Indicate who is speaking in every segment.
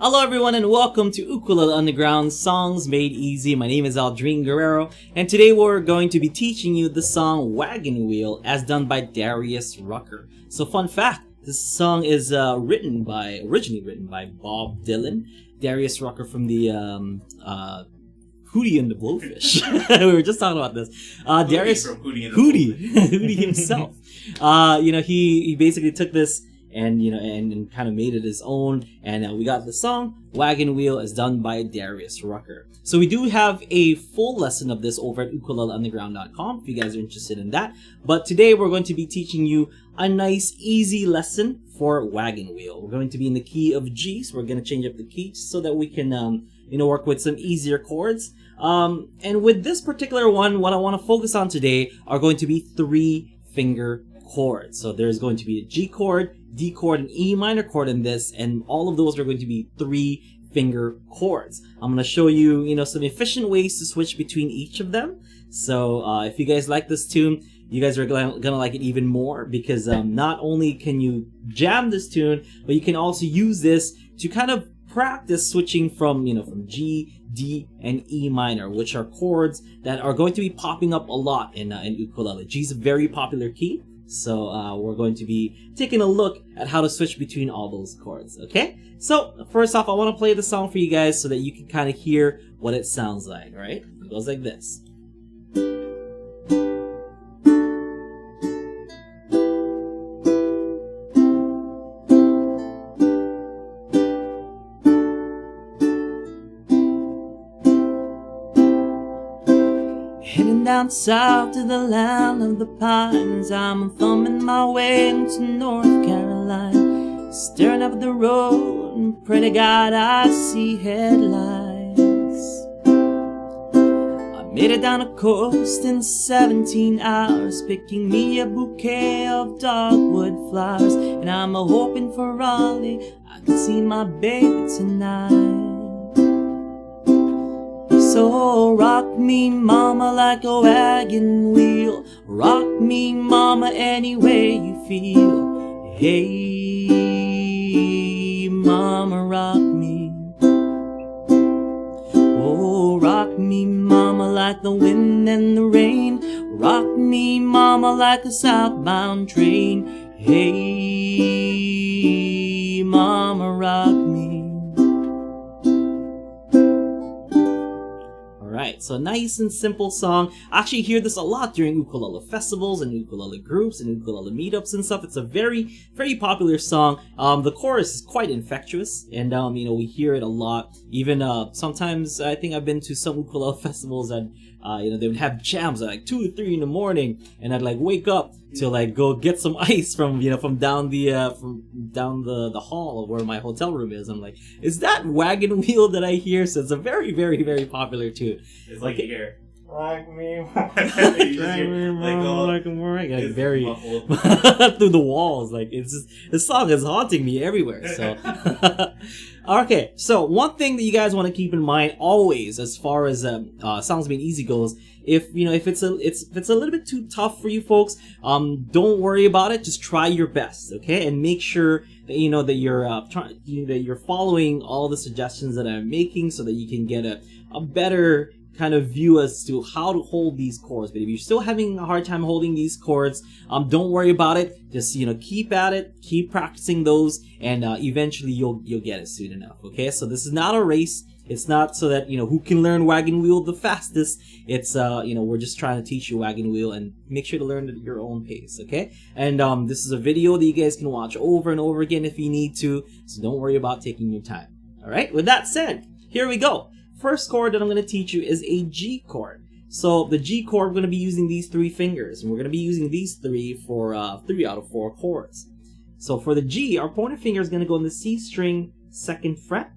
Speaker 1: Hello everyone and welcome to Ukulele Underground Songs Made Easy. My name is Aldrine, and today we're going to be teaching you the song Wagon Wheel as done by Darius Rucker. So fun fact, this song is originally written by Bob Dylan, Darius Rucker from the Hootie and the Blowfish. We were just talking about this. Darius
Speaker 2: from Hootie and the
Speaker 1: Hootie himself. He basically took this and kind of made it his own, and we got the song Wagon Wheel as done by Darius Rucker. So we do have a full lesson of this over at ukuleleunderground.com if you guys are interested in that. But today we're going to be teaching you a nice easy lesson for Wagon Wheel. We're going to be in the key of G, so we're going to change up the key so that we can work with some easier chords. And with this particular one, what I want to focus on today are going to be 3-finger chords. So there's going to be a G chord, D chord, and E minor chord in this, and all of those are going to be 3-finger chords. I'm going to show you, some efficient ways to switch between each of them. So if you guys like this tune, you guys are gonna like it even more because not only can you jam this tune, but you can also use this to kind of practice switching from G, D, and E minor, which are chords that are going to be popping up a lot in ukulele. G is a very popular key. So we're going to be taking a look at how to switch between all those chords, okay? So first off, I want to play the song for you guys so that you can kind of hear what it sounds like, all right? It goes like this. Heading down south to the land of the pines, I'm thumbing my way into North Carolina, staring up at the road and pray to God I see headlights. I made it down the coast in 17 hours, picking me a bouquet of dogwood flowers, and I'm hoping for Raleigh I can see my baby tonight. So rock me mama like a wagon wheel, rock me mama any way you feel. Hey mama, rock me. Oh, rock me mama like the wind and the rain, rock me mama like a southbound train. Hey mama, rock me. Alright, so nice and simple song. I actually hear this a lot during ukulele festivals and ukulele groups and ukulele meetups and stuff. It's a very popular song. The chorus is quite infectious, and we hear it a lot. Even sometimes I think I've been to some ukulele festivals and they would have jams at like 2 or 3 in the morning, and I'd like wake up to like go get some ice from down the hall where my hotel room is. I'm like, is that Wagon Wheel that I hear? So it's a very popular tune.
Speaker 2: It's like you hear
Speaker 1: like me,
Speaker 2: like
Speaker 1: very through the walls. Like this song is haunting me everywhere. So okay, so one thing that you guys want to keep in mind always, as far as songs being easy goes, if it's a little bit too tough for you folks, don't worry about it. Just try your best, okay, and make sure that that you're following all the suggestions that I'm making so that you can get a better kind of view as to how to hold these chords. But if you're still having a hard time holding these chords, don't worry about it. Just keep at it, keep practicing those, and eventually you'll get it soon enough. Okay, so this is not a race. It's not so that who can learn Wagon Wheel the fastest. It's we're just trying to teach you Wagon Wheel, and make sure to learn it at your own pace. Okay, and this is a video that you guys can watch over and over again if you need to. So don't worry about taking your time. All right. With that said, here we go. First chord that I'm going to teach you is a G chord. So the G chord, we're going to be using these 3 fingers, and we're going to be using these 3 for 3 out of 4 chords. So for the G, our pointer finger is going to go on the C string 2nd fret,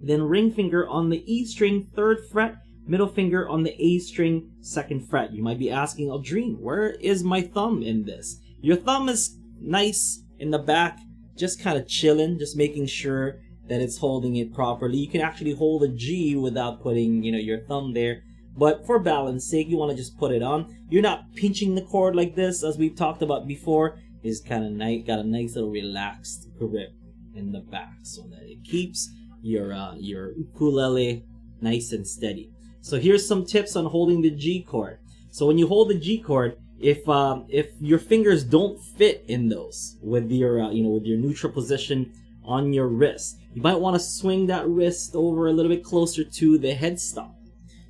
Speaker 1: then ring finger on the E string 3rd fret, middle finger on the A string 2nd fret. You might be asking, Aldrine, where is my thumb in this? Your thumb is nice in the back, just kind of chilling, just making sure that it's holding it properly. You can actually hold a G without putting, your thumb there. But for balance sake, you want to just put it on. You're not pinching the chord like this, as we've talked about before. It's kind of nice, got a nice little relaxed grip in the back so that it keeps your ukulele nice and steady. So here's some tips on holding the G chord. So when you hold the G chord, if your fingers don't fit in those with your with your neutral position on your wrist, you might want to swing that wrist over a little bit closer to the headstock.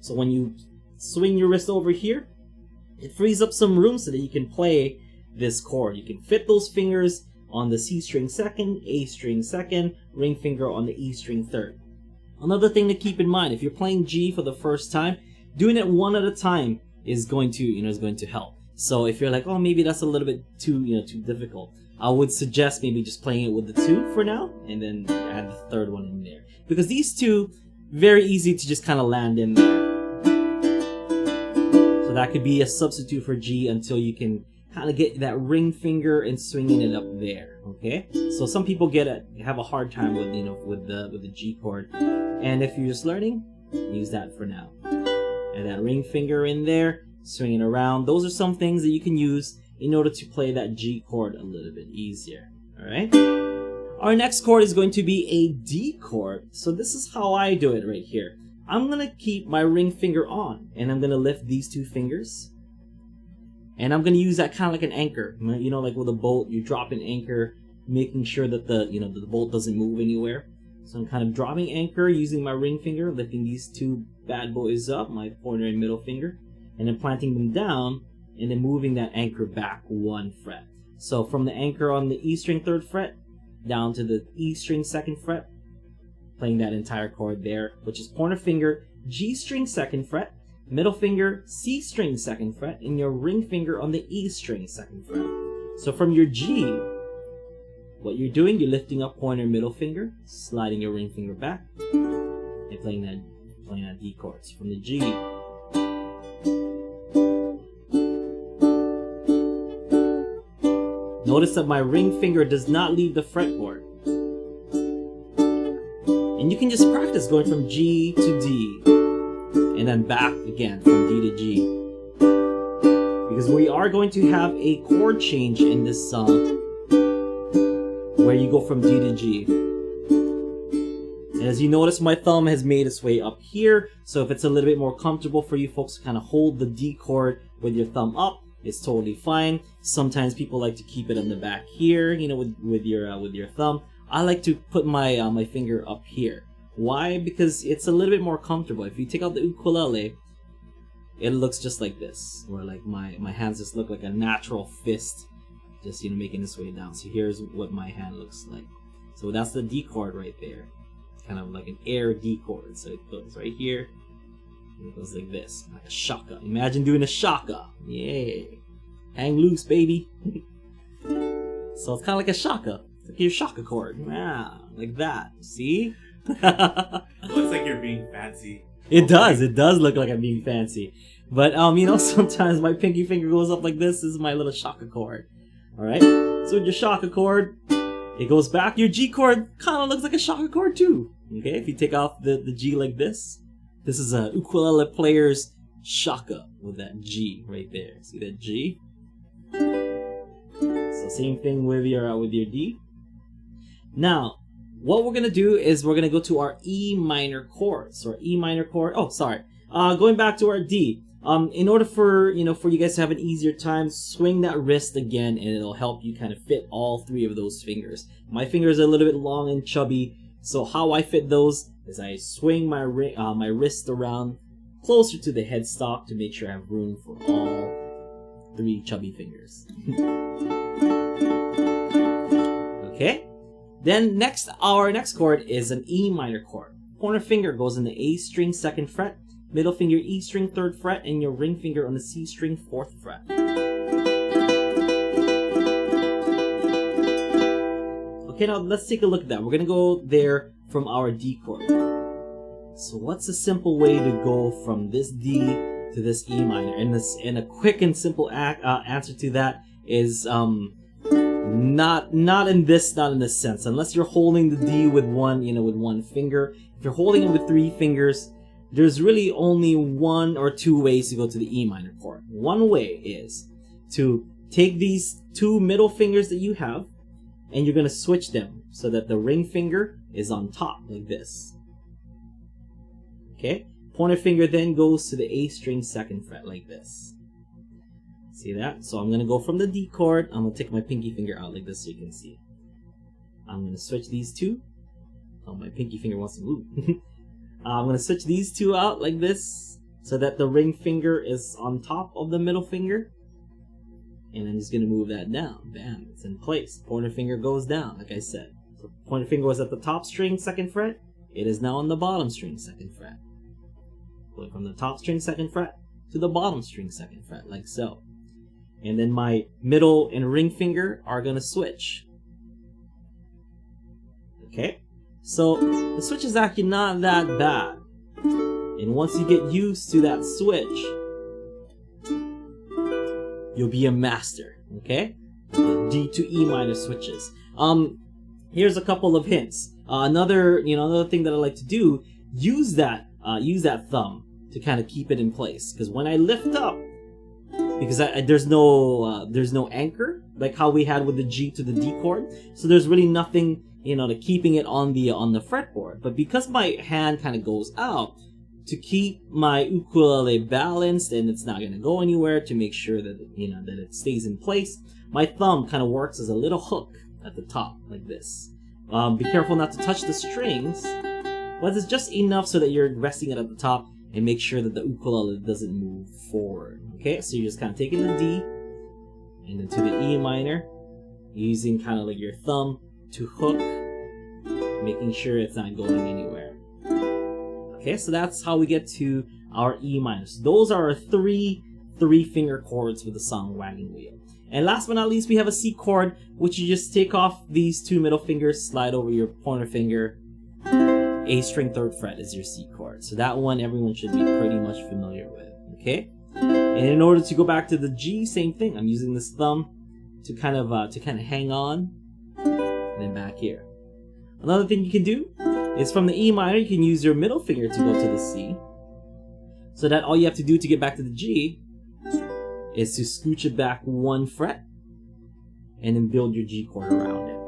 Speaker 1: So when you swing your wrist over here, it frees up some room so that you can play this chord. You can fit those fingers on the C string second, A string second, ring finger on the E string third. Another thing to keep in mind, if you're playing G for the first time, doing it one at a time is going to help. So if you're like, oh, maybe that's a little bit too difficult, I would suggest maybe just playing it with the 2 for now, and then add the third one in there, because these two very easy to just kind of land in there. So that could be a substitute for G until you can kind of get that ring finger and swinging it up there. Okay, so some people have a hard time with with the G chord, and if you're just learning, use that for now. And that ring finger in there, swinging around. Those are some things that you can use in order to play that G chord a little bit easier. All right. Our next chord is going to be a D chord. So this is how I do it right here. I'm gonna keep my ring finger on, and I'm gonna lift these 2 fingers. And I'm going to use that kind of like an anchor. Like with a boat, you drop an anchor, making sure that the boat doesn't move anywhere. So I'm kind of dropping anchor using my ring finger, lifting these 2 bad boys up, my pointer and middle finger, and then planting them down, and then moving that anchor back 1 fret. So from the anchor on the E string 3rd fret, down to the E string 2nd fret, playing that entire chord there, which is pointer finger, G string 2nd fret, middle finger, C string 2nd fret, and your ring finger on the E string 2nd fret. So from your G, what you're doing, you're lifting up pointer, middle finger, sliding your ring finger back, and playing that D chord. So from the G, notice that my ring finger does not leave the fretboard. And you can just practice going from G to D, and then back again from D to G, because we are going to have a chord change in this song where you go from D to G. And as you notice, my thumb has made its way up here, so if it's a little bit more comfortable for you folks to kind of hold the D chord with your thumb up, it's totally fine. Sometimes people like to keep it on the back here, with your thumb. I like to put my my finger up here. Why? Because it's a little bit more comfortable. If you take out the ukulele, it looks just like this, where like my hands just look like a natural fist, just making its way down. So here's what my hand looks like. So that's the D chord right there, kind of like an air D chord. So it goes right here, and it goes like this, like a shaka. Imagine doing a shaka. Yay! Hang loose, baby. So it's kind of like a shaka. It's like your shaka chord. Yeah, like that. See?
Speaker 2: Looks like you're being fancy.
Speaker 1: It does look like I'm being fancy. But sometimes my pinky finger goes up like this. This is my little shaka chord. Alright? So with your shaka chord, it goes back. Your G chord kind of looks like a shaka chord too. Okay? If you take off the G like this is a ukulele player's shaka with that G right there. See that G? So same thing with your D. Now, what we're going to do is we're going to go to our E minor chord. So our E minor chord, going back to our D. In order for you guys to have an easier time, swing that wrist again, and it'll help you kind of fit all 3 of those fingers. My fingers are a little bit long and chubby, so how I fit those is I swing my wrist around closer to the headstock to make sure I have room for all 3 chubby fingers. Okay? Then our next chord is an E minor chord. Pointer finger goes in the A string 2nd fret, middle finger E string 3rd fret, and your ring finger on the C string 4th fret. Okay, now let's take a look at that. We're going to go there from our D chord. So what's a simple way to go from this D to this E minor? And a quick and simple answer to that is not in this sense. Unless you're holding the D with one finger. If you're holding it with 3 fingers, there's really only 1 or 2 ways to go to the E minor chord. One way is to take these 2 middle fingers that you have and you're going to switch them so that the ring finger is on top like this. Okay? Pointer finger then goes to the A string 2nd fret like this. See that? So I'm going to go from the D chord. I'm going to take my pinky finger out like this so you can see. I'm going to switch these two. Oh, my pinky finger wants to move. I'm going to switch these two out like this so that the ring finger is on top of the middle finger. And I'm just going to move that down. Bam, it's in place. Pointer finger goes down, like I said. So pointer finger was at the top string 2nd fret. It is now on the bottom string 2nd fret. Go from the top string 2nd fret to the bottom string 2nd fret, like so. And then my middle and ring finger are going to switch. Okay? So the switch is actually not that bad. And once you get used to that switch, you'll be a master. Okay? The D to E minor switches. Here's a couple of hints. Another thing that I like to do, use that thumb to kind of keep it in place. Because when I lift up, because there's no anchor like how we had with the G to the D chord, so there's really nothing to keeping it on the fretboard. But because my hand kind of goes out, to keep my ukulele balanced and it's not going to go anywhere, to make sure that that it stays in place, my thumb kind of works as a little hook at the top like this. Be careful not to touch the strings, but it's just enough so that you're resting it at the top and make sure that the ukulele doesn't move forward. Okay, so you're just kind of taking the D and then to the E minor, using kind of like your thumb to hook, making sure it's not going anywhere. Okay, so that's how we get to our E minors. Those are our three finger chords for the song Wagon Wheel. And last but not least, we have a C chord, which you just take off these two middle fingers, slide over your pointer finger. A string 3rd fret is your C chord. So that one everyone should be pretty much familiar with. Okay? And in order to go back to the G, same thing. I'm using this thumb to kind of hang on, and then back here. Another thing you can do is from the E minor, you can use your middle finger to go to the C. So that all you have to do to get back to the G is to scooch it back 1 fret and then build your G chord around it.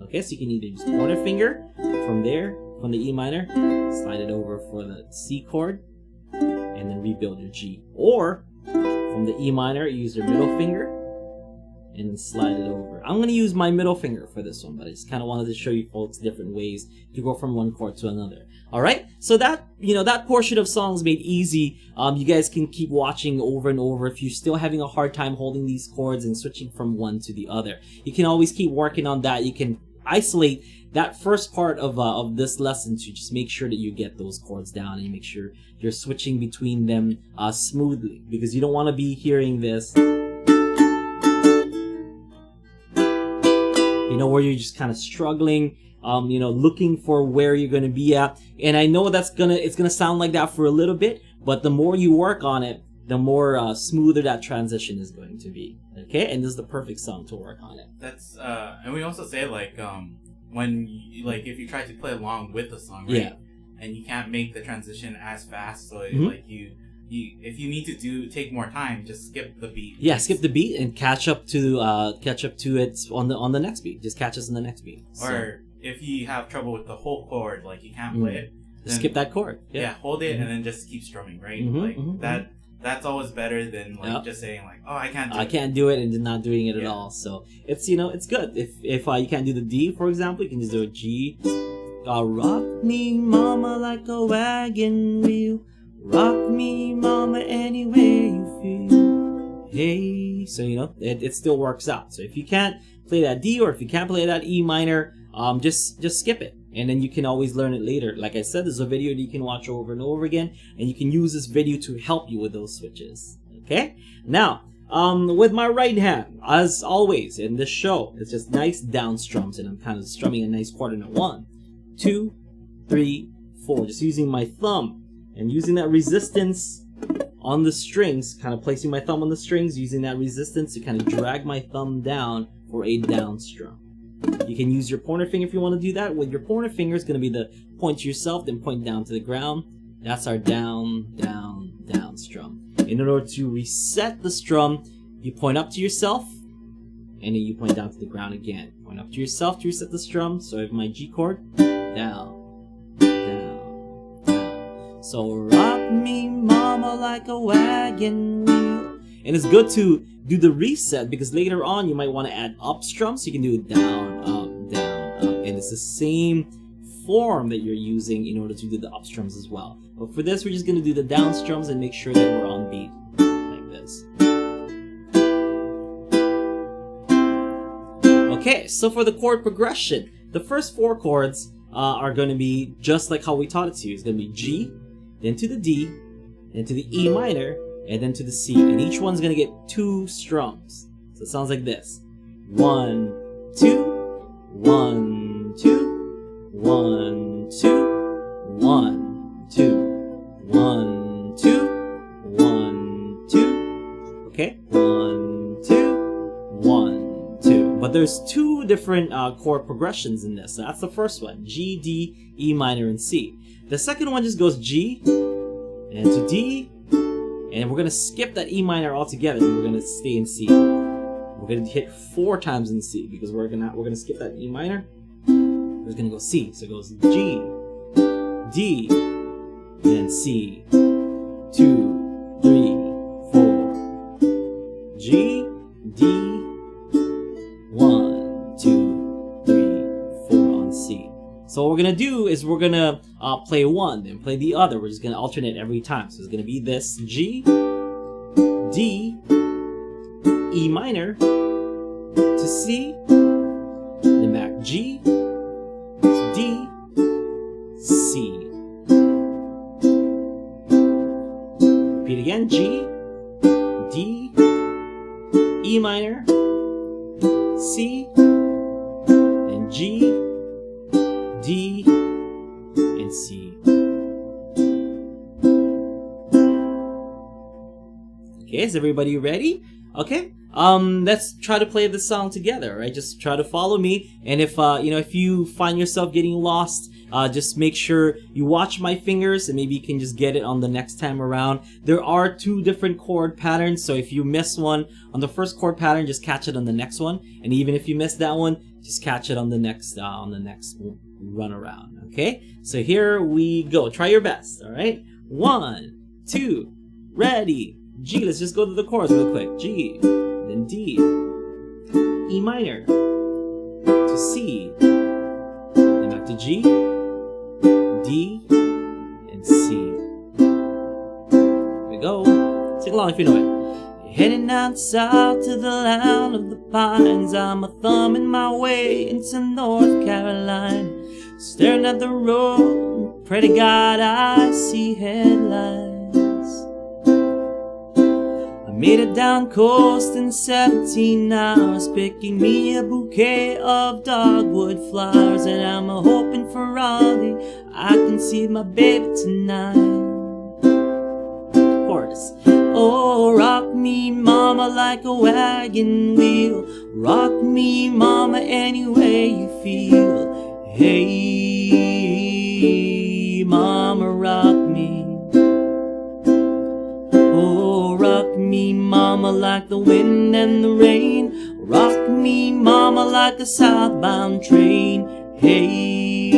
Speaker 1: Okay, so you can either use pointer finger from there, from the E minor, slide it over for the C chord, and then rebuild your G. Or from the E minor, use your middle finger and then slide it over. I'm going to use my middle finger for this one, but I just kind of wanted to show you folks different ways to go from one chord to another. Alright, so that portion of songs made easy. You guys can keep watching over and over. If you're still having a hard time holding these chords and switching from one to the other, you can always keep working on that. You can isolate that first part of this lesson to just make sure that you get those chords down and you make sure you're switching between them smoothly, because you don't want to be hearing this, where you're just kind of struggling, looking for where you're going to be at. And I know it's gonna sound like that for a little bit, but the more you work on it, the more smoother that transition is going to be. Okay, and this is the perfect song to work on it.
Speaker 2: That's and we also say when if you try to play along with the song, right?
Speaker 1: Yeah.
Speaker 2: And you can't make the transition as fast, so
Speaker 1: Mm-hmm.
Speaker 2: if you need to take more time, just skip the beat.
Speaker 1: Yeah, skip the beat and catch up to it on the next beat. Just catch us on the next beat.
Speaker 2: Or if you have trouble with the whole chord, like you can't play it,
Speaker 1: just skip that chord.
Speaker 2: Yeah, hold it and then just keep strumming, right? That's always better than just saying oh, I can't do it and not doing it at all. So it's it's good. If you can't do the D, for example, you can just do a G. Rock me, mama, like a wagon wheel. Rock me, mama, any way you feel. Hey, so it still works out. So if you can't play that D, or if you can't play that E minor, just skip it, and then you can always learn it later. Like I said, there's a video that you can watch over and over again, and you can use this video to help you with those switches. Okay, now with my right hand, as always in this show, it's just nice down strums, and I'm kind of strumming a nice chord in it. 1, 2, 3, 4, just using my thumb and using that resistance on the strings, kind of placing my thumb on the strings, using that resistance to kind of drag my thumb down for a down strum. You can use your pointer finger if you want to do that. With your pointer finger, it's going to be the point to yourself, then point down to the ground. That's our down, down, down strum. In order to reset the strum, you point up to yourself, and then you point down to the ground again.
Speaker 1: Going up to yourself to reset the strum. So if my G chord, down, down, down. So rock me, mama, like a wagon wheel. And it's good to do the reset because later on you might want to add up strum, so you can do it down, up, down, up. And it's the same form that you're using in order to do the up strums as well. But for this, we're just going to do the down strums and make sure that we're on beat, like this. Okay, so for the chord progression, the first 4 chords are going to be just like how we taught it to you. It's going to be G, then to the D, then to the E minor, and then to the C. And each one's going to get 2 strums. So it sounds like this. 1, 2, 1, 2, 1, 2, 1, 2, 1, 2, 1, 2. Okay? 1, 2, 1, 2. But there's 2 different chord progressions in this. So that's the first one. G, D, E minor, and C. The second one just goes G, and to D, and we're going to skip that E minor altogether, and we're going to stay in C. We're going to hit 4 times in C, because we're going to skip that E minor. We're going to go C. So it goes G, D, then C. 2, 3, 4. G, D, 1, 2, 3, 4 on C. So what we're going to do is we're going to play one, then play the other. We're just going to alternate every time. So it's going to be this G, D, E minor, to C, then back G, D, C. Repeat again, G, D, E minor, C, and G, D, and C. Okay, is everybody ready? Okay, let's try to play this song together, right? Just try to follow me, and if if you find yourself getting lost, just make sure you watch my fingers, and maybe you can just get it on the next time around. There are 2 different chord patterns, so if you miss one on the first chord pattern, just catch it on the next one, and even if you miss that one, just catch it on the next run around. Okay, so here we go. Try your best. All right, 1, 2, ready. G. Let's just go to the chords real quick. G, then D, E minor, to C, then back to G, D, and C. Here we go. Sing along if you know it. Heading out south to the land of the pines, I'm a thumbing my way into North Carolina. Staring at the road, pray to God I see headlights. I made it down coast in 17 hours, picking me a bouquet of dogwood flowers, and I'm hoping for Raleigh I can see my baby tonight. Chorus. Oh, rock me, mama, like a wagon wheel. Rock me, mama, any way you feel. Hey, mama, rock me. Oh, rock me, mama, like the wind and the rain. Rock me, mama, like a southbound train. Hey,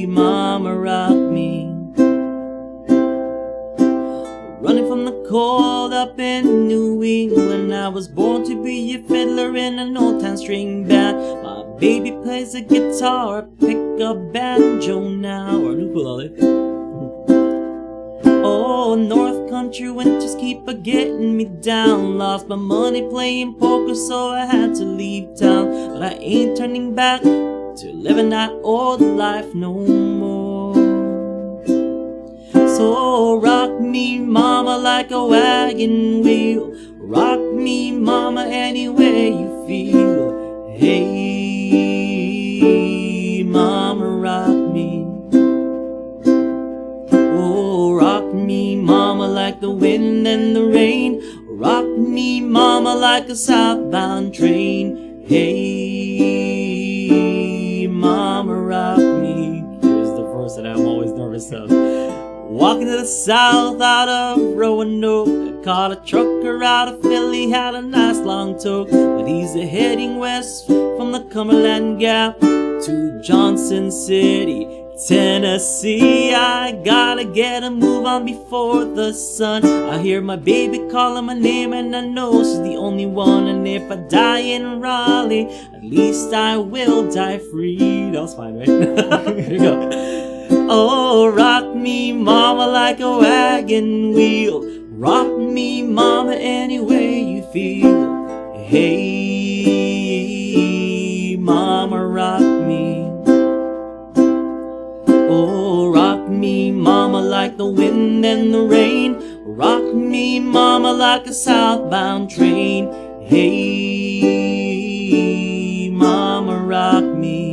Speaker 1: mama, rock me. Running from the cold up in New England, I was born to be a fiddler in an old town string band. My baby plays the guitar, pick a banjo now, or ukulele. Oh, North Country winters keep a-getting me down. Lost my money playing poker, so I had to leave town. But I ain't turning back to living that old life no more. So rock me, mama, like a wagon wheel. Rock me, mama, any way you feel. Hey, mama, rock me. Oh, rock me, mama, like the wind and the rain. Rock me, mama, like a southbound train. Hey, mama, rock me. Here's the verse that I'm always nervous of. Walking to the south out of Roanoke. I caught a trucker out of Philly, had a nice long toke. But he's heading west from the Cumberland Gap to Johnson City, Tennessee. I gotta get a move on before the sun. I hear my baby calling my name and I know she's the only one. And if I die in Raleigh, at least I will die free. That was fine, right? Here we go. Oh, rock me, mama, like a wagon wheel. Rock me, mama, any way you feel. Hey, mama, rock me. Oh, rock me, mama, like the wind and the rain. Rock me, mama, like a southbound train. Hey, mama, rock me.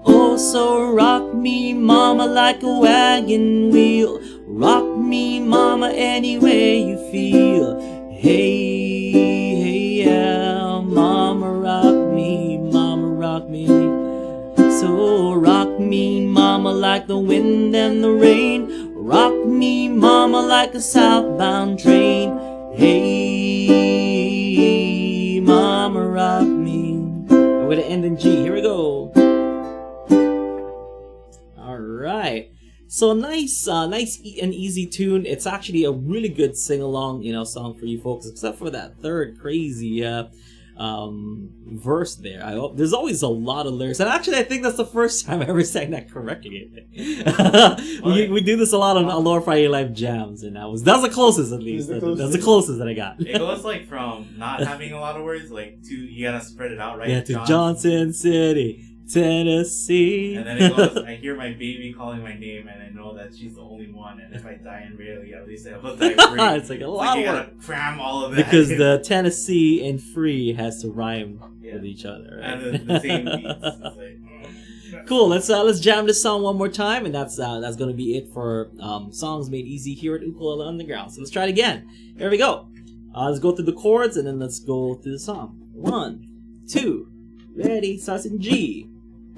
Speaker 1: Oh, so rock me, mama, like a wagon wheel. Rock me, mama, any way you feel. Hey, hey, yeah, mama, rock me, mama, rock me. So rock me, mama, like the wind and the rain. Rock me, mama, like a southbound train. Hey, mama, rock me. I'm gonna end in G. Here we go. All right. So nice and easy tune. It's actually a really good sing-along, song for you folks, except for that third crazy verse there. There's always a lot of lyrics, and actually I think that's the first time I ever sang that correctly. we do this a lot on Aloha Friday Live jams, and that's the closest, at least. That's the closest that I got.
Speaker 2: It goes like from not having a lot of words, like to you gotta spread it out, right?
Speaker 1: Yeah, to Johnson City, Tennessee.
Speaker 2: And then it goes, I hear my baby calling my name, and I know that she's the only one. And if I die in Raleigh, at least I will die free.
Speaker 1: It's like a lot of work.
Speaker 2: You gotta cram all of that.
Speaker 1: Because the Tennessee and free has to rhyme with each other, right?
Speaker 2: And the same beats. It's like,
Speaker 1: cool. Let's jam this song one more time, and that's gonna be it for songs made easy here at Ukulele Underground. So let's try it again. Here we go. Let's go through the chords, and then let's go through the song. 1, 2, ready. Starts in G.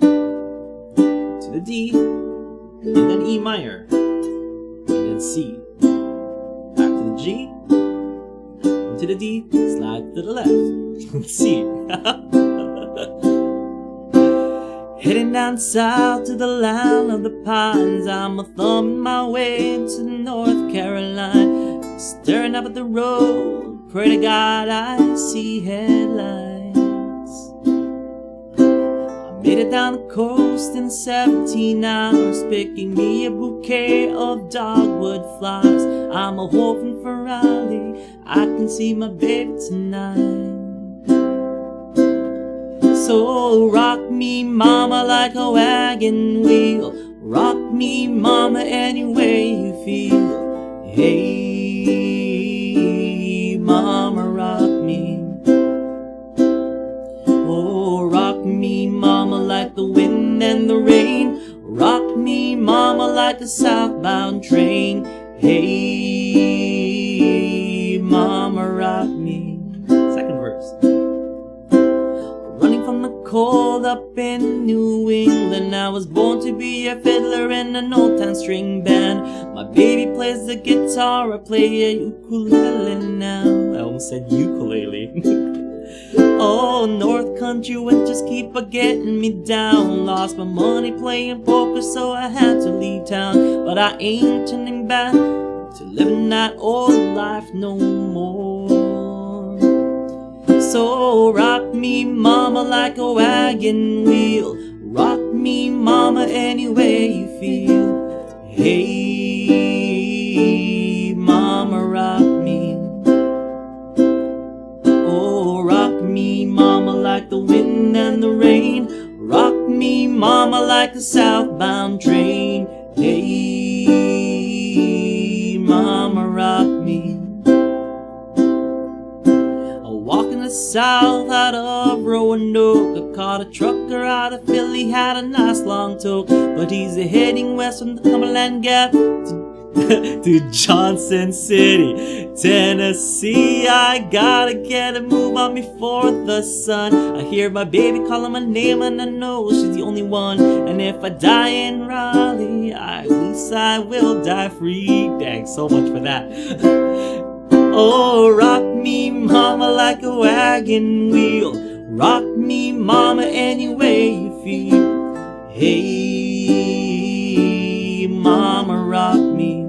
Speaker 1: To the D, and then E minor, and then C, back to the G, to the D, slide to the left, C. Heading down south to the land of the pines, I'm thumbing my way to North Carolina, staring up at the road, pray to God I see headlights. Made it down the coast in 17 hours, picking me a bouquet of dogwood flowers. I'm a hoping for Raleigh, I can see my baby tonight. So rock me, mama, like a wagon wheel. Rock me, mama, any way you feel. Hey, mama, rock me. Oh, rock me, mama, like the wind and the rain. Rock me, mama, like a southbound train. Hey, mama, rock me. Second verse. Running from the cold up in New England, I was born to be a fiddler in an old town string band. My baby plays the guitar, I play a ukulele now. I almost said ukulele. Oh, North Country would just keep getting me down. Lost my money playing poker, so I had to leave town. But I ain't turning back to living that old life no more. So rock me, mama, like a wagon wheel. Rock me, mama, any way you feel. Hey, mama, rock me. Oh, rock me, mama, like the wind and the rain. Rock me, mama, like a southbound train. Hey, mama, rock me. Walking the south out of Roanoke, I caught a trucker out of Philly, had a nice long toke. But he's heading west from the Cumberland Gap to to Johnson City, Tennessee. I gotta get a move on before the sun. I hear my baby calling my name and I know she's the only one. And if I die in Raleigh, at least I will die free. Thanks so much for that. Oh, rock me, mama, like a wagon wheel. Rock me, mama, any way you feel. Hey, mama, rock me.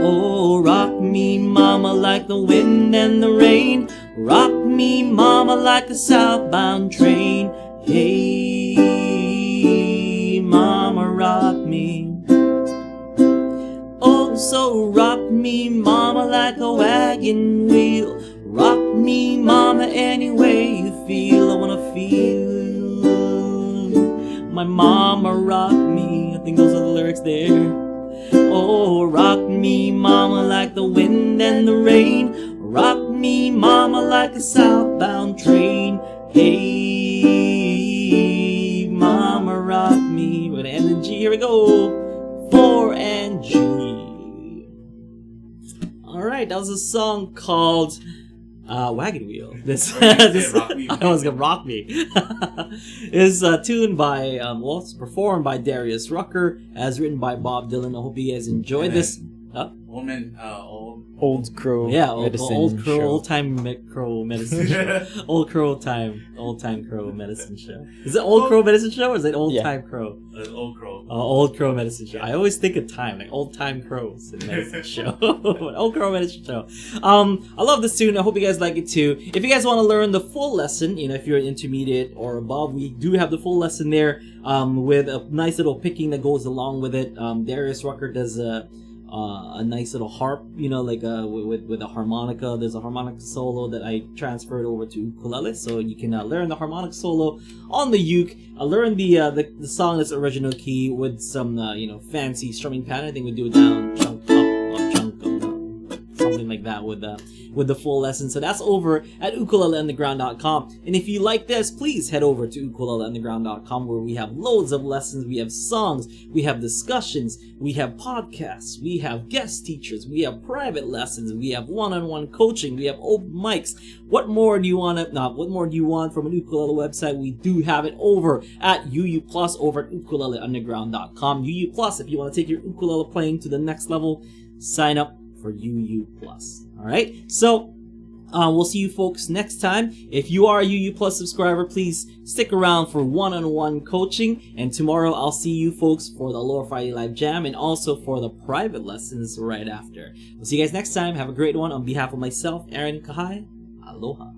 Speaker 1: Oh, rock me, mama, like the wind and the rain. Rock me, mama, like a southbound train. Hey, mama, rock me. Oh, so rock me, mama, like a wagon wheel. Rock me, mama, any way you feel. I wanna feel my mama rock me. I think those are the lyrics there. Oh, rock me, mama, like the wind and the rain. Rock me, mama, like a southbound train. Hey, mama, rock me. We're gonna end in G. Here we go. 4 and G. Alright, that was a song called Wagon Wheel. This I was gonna rock me. Is tuned by well, it's performed by Darius Rucker, as written by Bob Dylan. I hope you guys enjoyed this.
Speaker 3: Old Crow.
Speaker 1: Yeah,
Speaker 3: medicine
Speaker 1: old crow,
Speaker 3: show.
Speaker 1: old time crow medicine show. Old time crow medicine show. Is it old crow medicine show or is it old time crow?
Speaker 2: Old crow.
Speaker 1: Old crow medicine show. I always think of time, like old time crows in medicine show. Old crow medicine show. I love this tune. I hope you guys like it too. If you guys want to learn the full lesson, you know, if you're an intermediate or above, we do have the full lesson there. With a nice little picking that goes along with it. Darius Rucker does a nice little harp, you know, like with a harmonica. There's a harmonica solo that I transferred over to ukulele, so you can learn the harmonic solo on the uke. Learn the song that's original key with some you know, fancy strumming pattern. I think we do it down, chunk up, chunk up, something like that with the full lesson. So that's over at ukuleleunderground.com. And if you like this, please head over to ukuleleunderground.com, where we have loads of lessons. We have songs, we have discussions, we have podcasts, we have guest teachers, we have private lessons, we have one-on-one coaching, we have open mics. What more do you want from an ukulele website? We do have it over at UU Plus over at ukuleleunderground.com. UU Plus, if you want to take your ukulele playing to the next level, sign up for UU Plus. Alright, so we'll see you folks next time. If you are a UU Plus subscriber, please stick around for one-on-one coaching. And tomorrow I'll see you folks for the Aloha Friday Live Jam and also for the private lessons right after. We'll see you guys next time. Have a great one. On behalf of myself, Aaron Kahai, aloha.